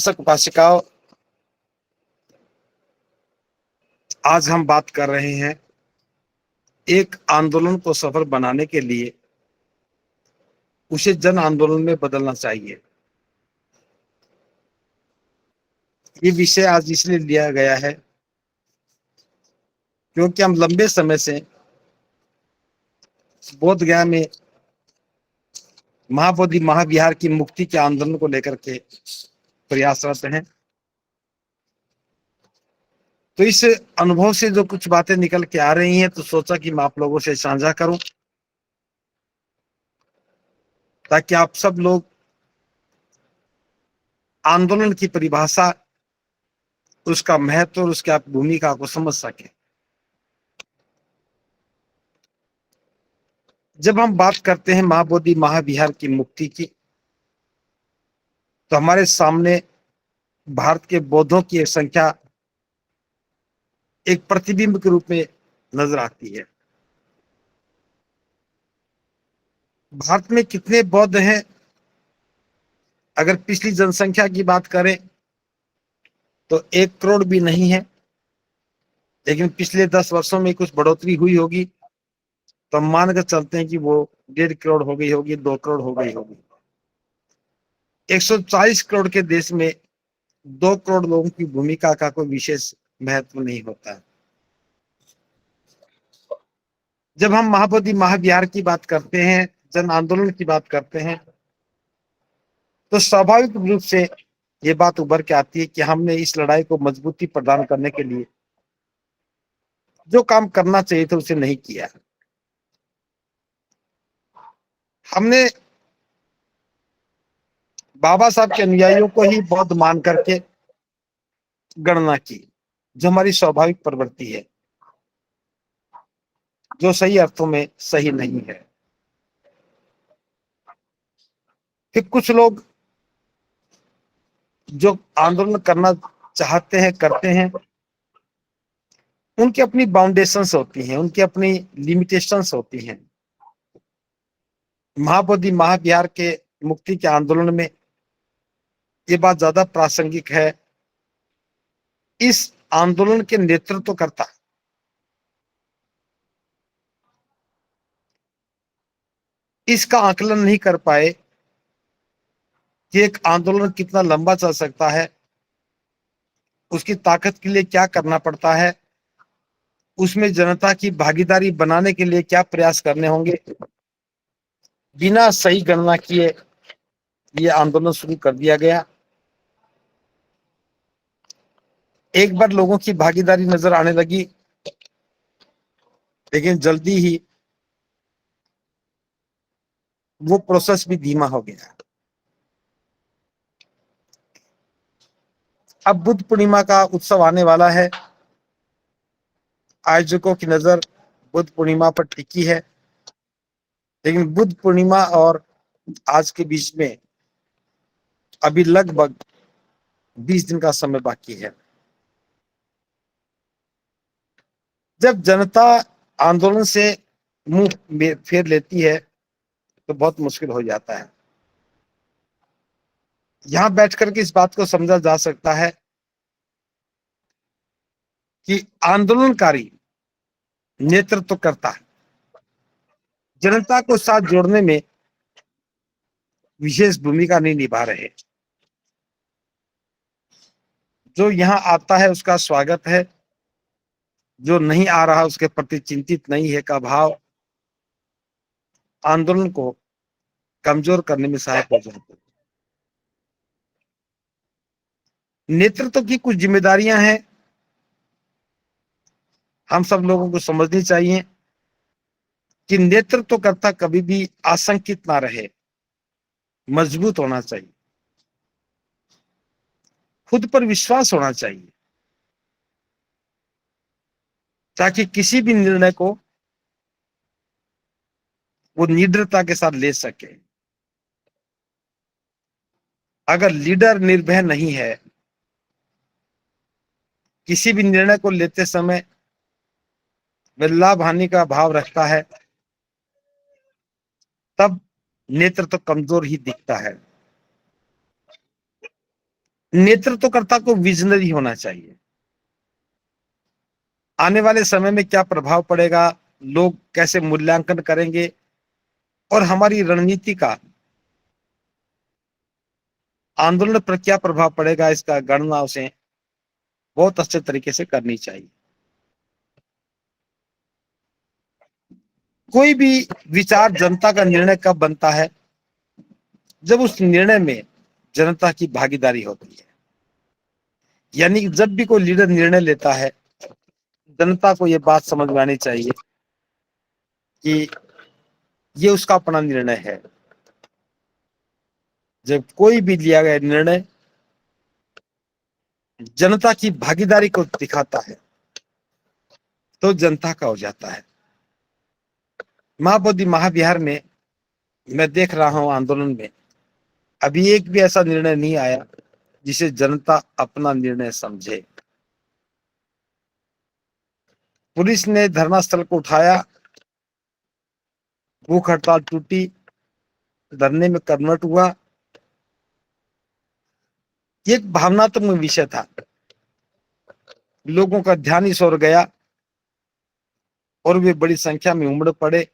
उपासक उपासिकाओं, आज हम बात कर रहे हैं एक आंदोलन को सफल बनाने के लिए उसे जन आंदोलन में बदलना चाहिए। ये विषय आज इसलिए लिया गया है क्योंकि हम लंबे समय से बोध गया में महाबोधि महाविहार की मुक्ति के आंदोलन को लेकर के प्रयासरत हैं। तो इस अनुभव से जो कुछ बातें निकल के आ रही हैं, तो सोचा कि मैं आप लोगों से साझा करूं ताकि आप सब लोग आंदोलन की परिभाषा, उसका महत्व और उसकी भूमिका को समझ सकें। जब हम बात करते हैं महाबोधि महाविहार की मुक्ति की, तो हमारे सामने भारत के बौद्धों की एक संख्या एक प्रतिबिंब के रूप में नजर आती है। भारत में कितने बौद्ध हैं? अगर पिछली जनसंख्या की बात करें तो 1 करोड़ भी नहीं है, लेकिन पिछले 10 वर्षों में कुछ बढ़ोतरी हुई होगी, तो हम मान कर चलते हैं कि वो 1.5 करोड़ हो गई होगी, 2 करोड़ हो गई होगी। 140 करोड़ के देश में 2 करोड़ लोगों की भूमिका का कोई विशेष महत्व नहीं होता है। जब हम महाबोधि महाविहार की बात करते हैं, जन आंदोलन की बात करते हैं, तो स्वाभाविक रूप से ये बात उभर के आती है कि हमने इस लड़ाई को मजबूती प्रदान करने के लिए जो काम करना चाहिए था उसे नहीं किया। हमने बाबा साहब के अनुयायियों को ही बौद्ध मान करके गणना की, जो हमारी स्वाभाविक प्रवृत्ति है, जो सही अर्थों में सही नहीं है। फिर कुछ लोग जो आंदोलन करना चाहते हैं, करते हैं, उनकी अपनी बाउंडेशंस होती हैं, उनकी अपनी लिमिटेशंस होती हैं। महाबोधि महाविहार के मुक्ति के आंदोलन में ये बात ज्यादा प्रासंगिक है। इस आंदोलन के नेतृत्व करता इसका आकलन नहीं कर पाए कि एक आंदोलन कितना लंबा चल सकता है, उसकी ताकत के लिए क्या करना पड़ता है, उसमें जनता की भागीदारी बनाने के लिए क्या प्रयास करने होंगे। बिना सही गणना किए ये आंदोलन शुरू कर दिया गया। एक बार लोगों की भागीदारी नजर आने लगी, लेकिन जल्दी ही वो प्रोसेस भी धीमा हो गया। अब बुद्ध पूर्णिमा का उत्सव आने वाला है। आयोजकों की नजर बुद्ध पूर्णिमा पर टिकी है, लेकिन बुद्ध पूर्णिमा और आज के बीच में अभी लगभग 20 दिन का समय बाकी है। जब जनता आंदोलन से मुंह फेर लेती है तो बहुत मुश्किल हो जाता है। यहां बैठकर के इस बात को समझा जा सकता है कि आंदोलनकारी नेतृत्व करता है, जनता को साथ जोड़ने में विशेष भूमिका नहीं निभा रहे। जो यहां आता है उसका स्वागत है, जो नहीं आ रहा उसके प्रति चिंतित नहीं है का भाव आंदोलन को कमजोर करने में सहायक हो जाता है। नेतृत्व की कुछ जिम्मेदारियां हैं, हम सब लोगों को समझनी चाहिए कि नेतृत्वकर्ता कभी भी आशंकित ना रहे, मजबूत होना चाहिए, खुद पर विश्वास होना चाहिए, ताकि किसी भी निर्णय को वो निडरता के साथ ले सके। अगर लीडर निर्भय नहीं है, किसी भी निर्णय को लेते समय वह लाभ हानि का भाव रखता है, तब नेतृत्व कमजोर ही दिखता है। नेतृत्वकर्ता को विजनरी होना चाहिए। आने वाले समय में क्या प्रभाव पड़ेगा, लोग कैसे मूल्यांकन करेंगे और हमारी रणनीति का आंदोलन पर क्या प्रभाव पड़ेगा, इसका गणना उसे बहुत अच्छे तरीके से करनी चाहिए। कोई भी विचार जनता का निर्णय कब बनता है, जब उस निर्णय में जनता की भागीदारी होती है। यानी जब भी कोई लीडर निर्णय लेता है, जनता को यह बात समझ में आनी चाहिए कि ये उसका अपना निर्णय है। जब कोई भी लिया गया निर्णय जनता की भागीदारी को दिखाता है तो जनता का हो जाता है। महाबोधि महाविहार में मैं देख रहा हूं आंदोलन में अभी एक भी ऐसा निर्णय नहीं आया जिसे जनता अपना निर्णय समझे। पुलिस ने धरना स्थल को उठाया, भूख हड़ताल टूटी, धरने में कन्वर्ट हुआ। एक भावनात्मक विषय था, लोगों का ध्यान इस ओर गया और वे बड़ी संख्या में उमड़ पड़े।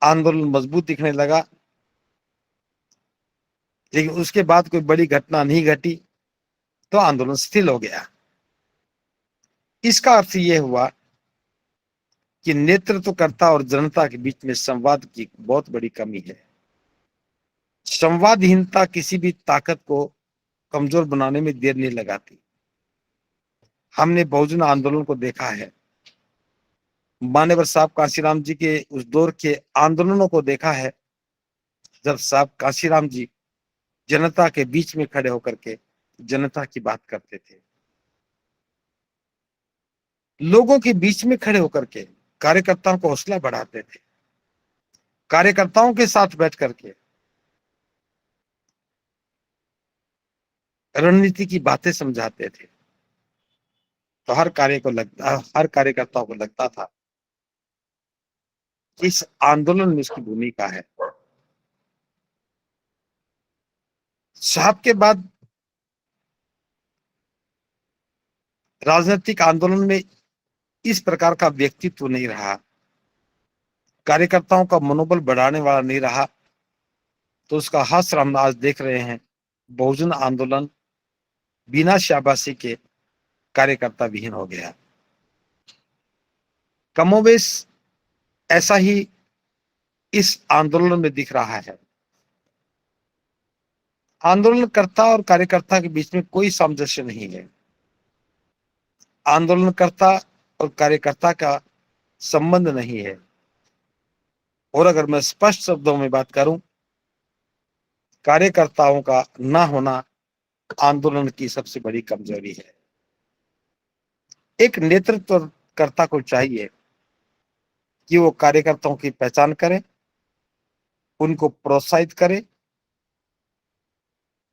आंदोलन मजबूत दिखने लगा, लेकिन उसके बाद कोई बड़ी घटना नहीं घटी तो आंदोलन शिथिल हो गया। इसका अर्थ यह हुआ कि नेतृत्वकर्ता और जनता के बीच में संवाद की बहुत बड़ी कमी है। संवादहीनता किसी भी ताकत को कमजोर बनाने में देर नहीं लगाती। हमने बहुजन आंदोलन को देखा है, मान्यवर साहब कांशीराम जी के उस दौर के आंदोलनों को देखा है, जब साहब कांशीराम जी जनता के बीच में खड़े होकर के जनता की बात करते थे, लोगों के बीच में खड़े होकर के कार्यकर्ताओं को हौसला बढ़ाते थे, कार्यकर्ताओं के साथ बैठ करके रणनीति की बातें समझाते थे। तो हर कार्यकर्ता को लगता था कि इस आंदोलन में इसकी भूमिका है। साहब के बाद राजनीतिक आंदोलन में इस प्रकार का व्यक्तित्व नहीं रहा, कार्यकर्ताओं का मनोबल बढ़ाने वाला नहीं रहा। तो उसका हास्य हम आज देख रहे हैं, बहुजन आंदोलन बिना शाबाशी के कार्यकर्ता विहीन हो गया। कमोबेश ऐसा ही इस आंदोलन में दिख रहा है। आंदोलनकर्ता और कार्यकर्ता के बीच में कोई सामंजस्य नहीं है। आंदोलनकर्ता और कार्यकर्ता का संबंध नहीं है। और अगर मैं स्पष्ट शब्दों में बात करूं, कार्यकर्ताओं का ना होना आंदोलन की सबसे बड़ी कमजोरी है। एक नेतृत्वकर्ता को चाहिए कि वो कार्यकर्ताओं की पहचान करे, उनको प्रोत्साहित करे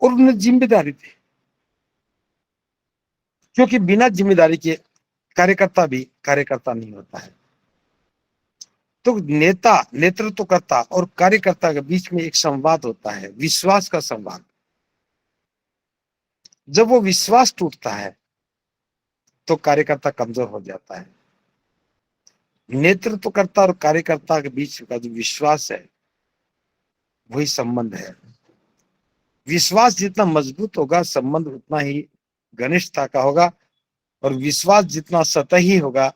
और उन्हें जिम्मेदारी दे, क्योंकि बिना जिम्मेदारी के कार्यकर्ता भी कार्यकर्ता नहीं होता है। तो नेतृत्वकर्ता और कार्यकर्ता के बीच में एक संवाद होता है, विश्वास का संवाद। जब वो विश्वास टूटता है तो कार्यकर्ता कमजोर हो जाता है। नेतृत्वकर्ता और कार्यकर्ता के बीच का जो विश्वास है वही संबंध है। विश्वास जितना मजबूत होगा, संबंध उतना ही घनिष्ठता का होगा, और विश्वास जितना सतही होगा,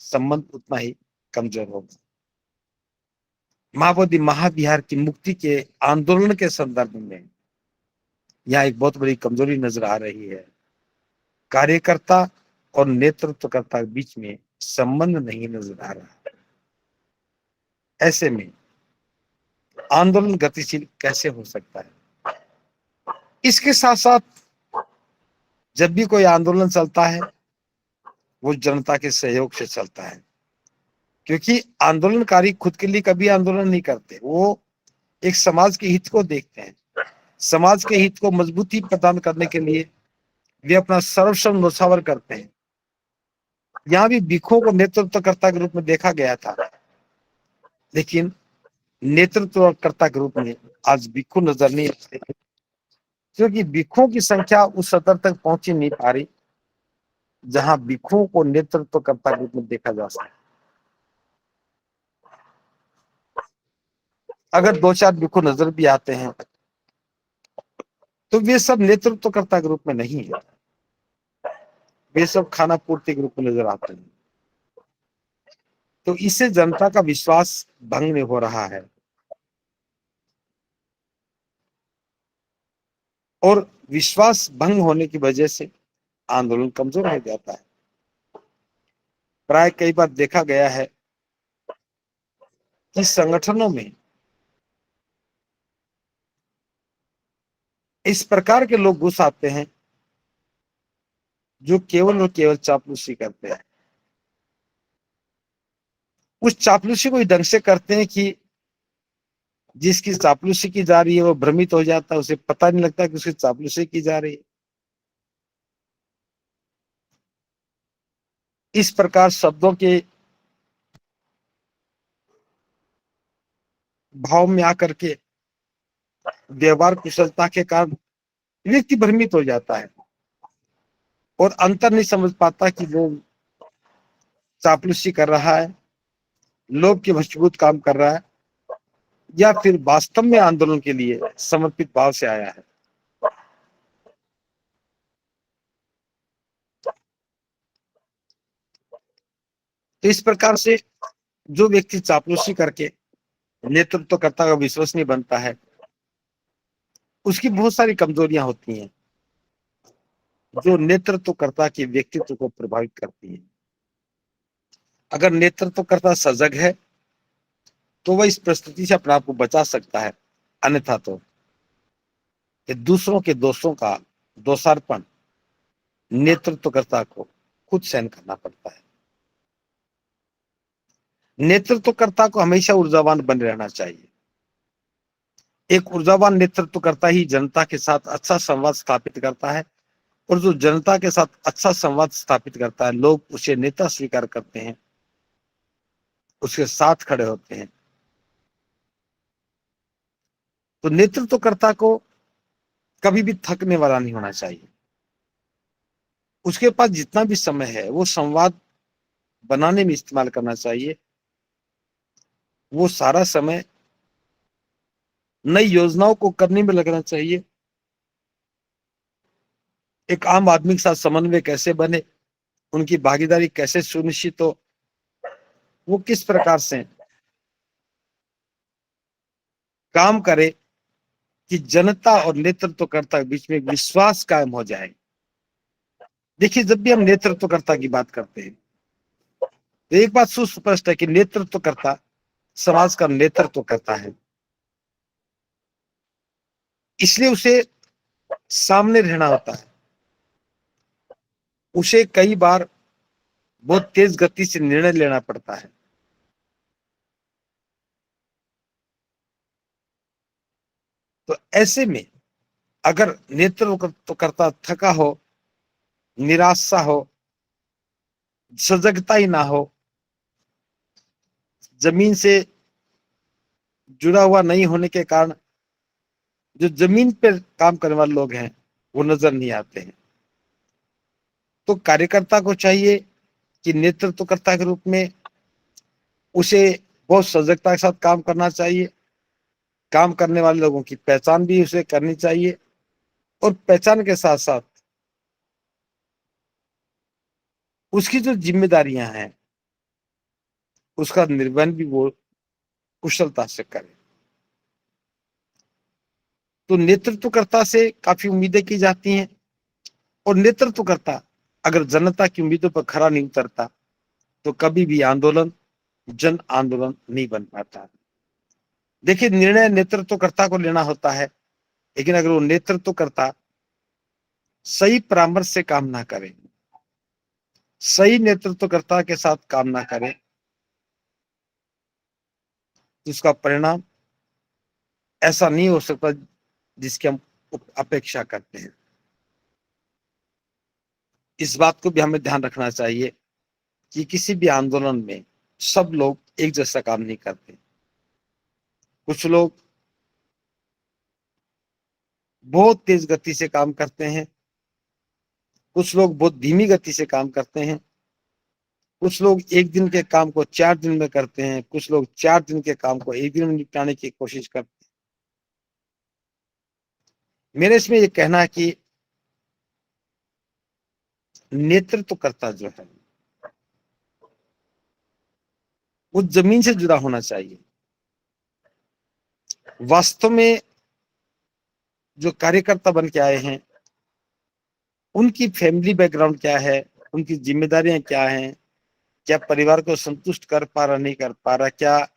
संबंध उतना ही कमजोर होगा। महाबोधि महाविहार की मुक्ति के आंदोलन के संदर्भ में यहाँ एक बहुत बड़ी कमजोरी नजर आ रही है। कार्यकर्ता और नेतृत्वकर्ता के बीच में संबंध नहीं नजर आ रहा। ऐसे में आंदोलन गतिशील कैसे हो सकता है? इसके साथ साथ जब भी कोई आंदोलन चलता है वो जनता के सहयोग से चलता है, क्योंकि आंदोलनकारी खुद के लिए कभी आंदोलन नहीं करते। वो एक समाज के हित को देखते हैं। समाज के हित को मजबूती प्रदान करने के लिए वे अपना सर्वस्व न्यौछावर करते हैं। यहाँ भी भिखों को नेतृत्वकर्ता के रूप में देखा गया था, लेकिन नेतृत्वकर्ता के रूप में आज भिखू नजर नहीं आते। क्योंकि भिक्षुओं की संख्या उस स्तर तक पहुंच ही नहीं पा रही जहां भिक्षुओं को नेतृत्वकर्ता के रूप में देखा जा सके। अगर दो चार भिक्षु नजर भी आते हैं तो वे सब नेतृत्वकर्ता के रूप में नहीं है, वे सब खाना पूर्ति के रूप में नजर आते हैं। तो इससे जनता का विश्वास भंग नहीं हो रहा है और विश्वास भंग होने की वजह से आंदोलन कमजोर हो जाता है। प्राय कई बार देखा गया है कि संगठनों में इस प्रकार के लोग घुस आते हैं जो केवल और केवल चापलूसी करते हैं। उस चापलूसी को ढंग से करते हैं कि जिसकी चापलूसी की जा रही है वो भ्रमित हो जाता है, उसे पता नहीं लगता कि उसकी चापलूसी की जा रही है। इस प्रकार शब्दों के भाव में आकर के व्यवहार कुशलता के कारण व्यक्ति भ्रमित हो जाता है और अंतर नहीं समझ पाता कि वो चापलूसी कर रहा है, लोभ के वशीभूत काम कर रहा है या फिर वास्तव में आंदोलन के लिए समर्पित भाव से आया है। तो इस प्रकार से जो व्यक्ति चापलूसी करके नेतृत्वकर्ता का विश्वसनीय बनता है उसकी बहुत सारी कमजोरियां होती हैं जो नेतृत्वकर्ता के व्यक्तित्व को प्रभावित करती है। अगर नेतृत्वकर्ता सजग है तो वह इस परिस्थिति से अपने आप को बचा सकता है, अन्यथा तो कि दूसरों के दोषों का दोषारोपण नेतृत्वकर्ता को खुद सहन करना पड़ता है। नेतृत्वकर्ता को हमेशा ऊर्जावान बने रहना चाहिए। एक ऊर्जावान नेतृत्वकर्ता ही जनता के साथ अच्छा संवाद स्थापित करता है और जो जनता के साथ अच्छा संवाद स्थापित करता है लोग उसे नेता स्वीकार करते हैं, उसके साथ खड़े होते हैं। तो नेतृत्वकर्ता को कभी भी थकने वाला नहीं होना चाहिए। उसके पास जितना भी समय है वो संवाद बनाने में इस्तेमाल करना चाहिए। वो सारा समय नई योजनाओं को करने में लगना चाहिए। एक आम आदमी के साथ समन्वय कैसे बने, उनकी भागीदारी कैसे सुनिश्चित हो, वो किस प्रकार से काम करे कि जनता और नेतृत्वकर्ता के बीच में एक विश्वास कायम हो जाए। देखिए, जब भी हम नेतृत्वकर्ता की बात करते हैं तो एक बात सुस्पष्ट है कि नेतृत्वकर्ता समाज का नेतृत्व करता है, इसलिए उसे सामने रहना होता है। उसे कई बार बहुत तेज गति से निर्णय लेना पड़ता है। तो ऐसे में अगर नेतृत्वकर्ता थका हो, निराशा हो, सजगता ही ना हो, जमीन से जुड़ा हुआ नहीं होने के कारण जो जमीन पर काम करने वाले लोग हैं वो नजर नहीं आते हैं। तो कार्यकर्ता को चाहिए कि नेतृत्वकर्ता के रूप में उसे बहुत सजगता के साथ काम करना चाहिए। काम करने वाले लोगों की पहचान भी उसे करनी चाहिए और पहचान के साथ साथ उसकी जो जिम्मेदारियां हैं उसका निर्वहन भी वो कुशलता से करे। तो नेतृत्वकर्ता से काफी उम्मीदें की जाती हैं और नेतृत्वकर्ता अगर जनता की उम्मीदों पर खरा नहीं उतरता तो कभी भी आंदोलन जन आंदोलन नहीं बन पाता। देखिए, निर्णय नेतृत्वकर्ता को लेना होता है, लेकिन अगर वो नेतृत्वकर्ता सही परामर्श से काम ना करे, सही नेतृत्वकर्ता के साथ काम ना करे तो उसका परिणाम ऐसा नहीं हो सकता जिसकी हम अपेक्षा करते हैं। इस बात को भी हमें ध्यान रखना चाहिए कि किसी भी आंदोलन में सब लोग एक जैसा काम नहीं करते। कुछ लोग बहुत तेज गति से काम करते हैं, कुछ लोग बहुत धीमी गति से काम करते हैं, कुछ लोग एक दिन के काम को 4 दिन में करते हैं, कुछ लोग 4 दिन के काम को एक दिन में निपटाने की कोशिश करते हैं। मेरे इसमें ये कहना है कि नेतृत्वकर्ता जो है वो जमीन से जुड़ा होना चाहिए। वास्तव में जो कार्यकर्ता बन के आए हैं उनकी फैमिली बैकग्राउंड क्या है, उनकी जिम्मेदारियां क्या हैं, क्या परिवार को संतुष्ट कर पा रहा, नहीं कर पा रहा, क्या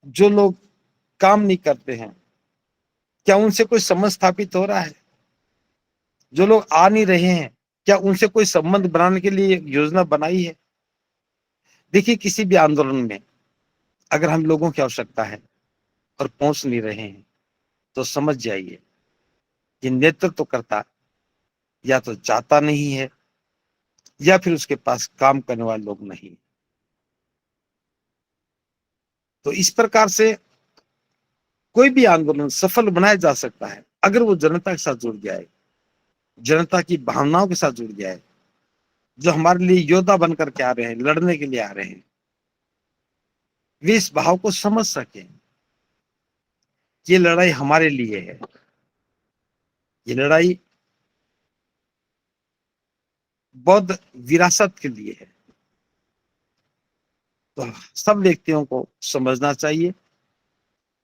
जो लोग काम नहीं करते हैं क्या उनसे कोई संबंध स्थापित हो रहा है, जो लोग आ नहीं रहे हैं क्या उनसे कोई संबंध बनाने के लिए योजना बनाई है। देखिए, किसी भी आंदोलन में अगर हम लोगों की आवश्यकता है और पहुंच नहीं रहे हैं तो समझ जाइए कि नेतृत्वकर्ता या तो चाहता नहीं है या फिर उसके पास काम करने वाले लोग नहीं। तो इस प्रकार से कोई भी आंदोलन सफल बनाया जा सकता है अगर वो जनता के साथ जुड़ गया है, जनता की भावनाओं के साथ जुड़ गया है, जो हमारे लिए योद्धा बनकर के आ रहे हैं, लड़ने के लिए आ रहे हैं, वे इस भाव को समझ सके। ये लड़ाई हमारे लिए है, ये लड़ाई बौद्ध विरासत के लिए है। तो सब व्यक्तियों को समझना चाहिए,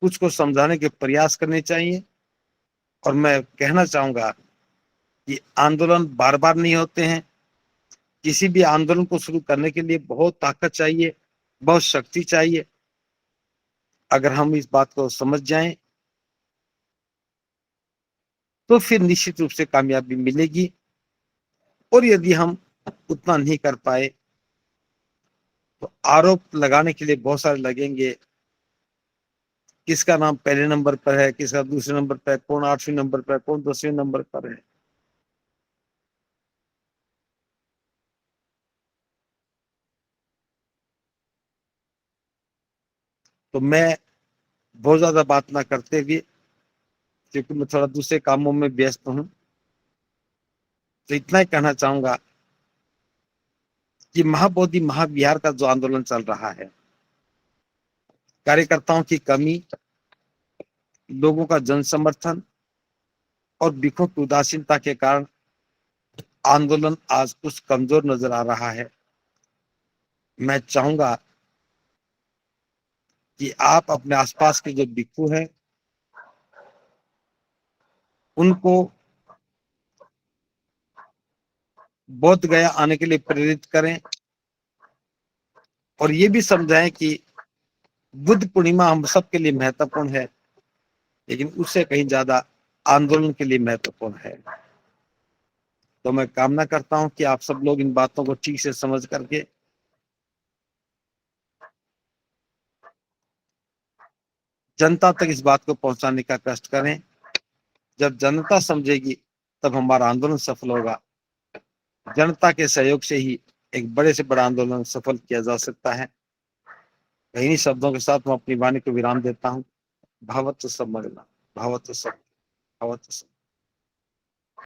कुछ को समझाने के प्रयास करने चाहिए। और मैं कहना चाहूंगा कि आंदोलन बार बार नहीं होते हैं। किसी भी आंदोलन को शुरू करने के लिए बहुत ताकत चाहिए, बहुत शक्ति चाहिए। अगर हम इस बात को समझ जाएं तो फिर निश्चित रूप से कामयाबी मिलेगी। और यदि हम उतना नहीं कर पाए तो आरोप लगाने के लिए बहुत सारे लगेंगे। किसका नाम पहले नंबर पर है, किसका दूसरे नंबर पर है, कौन 8वें नंबर पर है, कौन 10वें नंबर पर है। तो मैं बहुत ज्यादा बात ना करते हुए, क्योंकि मैं थोड़ा दूसरे कामों में व्यस्त हूं, तो इतना ही कहना चाहूंगा कि महाबोधि महाविहार का जो आंदोलन चल रहा है, कार्यकर्ताओं की कमी, लोगों का जन समर्थन और बिखों की उदासीनता के कारण आंदोलन आज कुछ कमजोर नजर आ रहा है। मैं चाहूंगा कि आप अपने आसपास के जो भिक्षु हैं उनको बोध गया आने के लिए प्रेरित करें और ये भी समझाएं कि बुद्ध पूर्णिमा हम सबके लिए महत्वपूर्ण है, लेकिन उससे कहीं ज्यादा आंदोलन के लिए महत्वपूर्ण है। तो मैं कामना करता हूं कि आप सब लोग इन बातों को ठीक से समझ करके जनता तक इस बात को पहुंचाने का कष्ट करें। जब जनता समझेगी तब हमारा आंदोलन सफल होगा। जनता के सहयोग से ही एक बड़े से बड़ा आंदोलन सफल किया जा सकता है। इन्हीं शब्दों के साथ मैं अपनी वाणी को विराम देता हूँ। भावत्व सब मरना, भावत्व सब, भावत्व सब।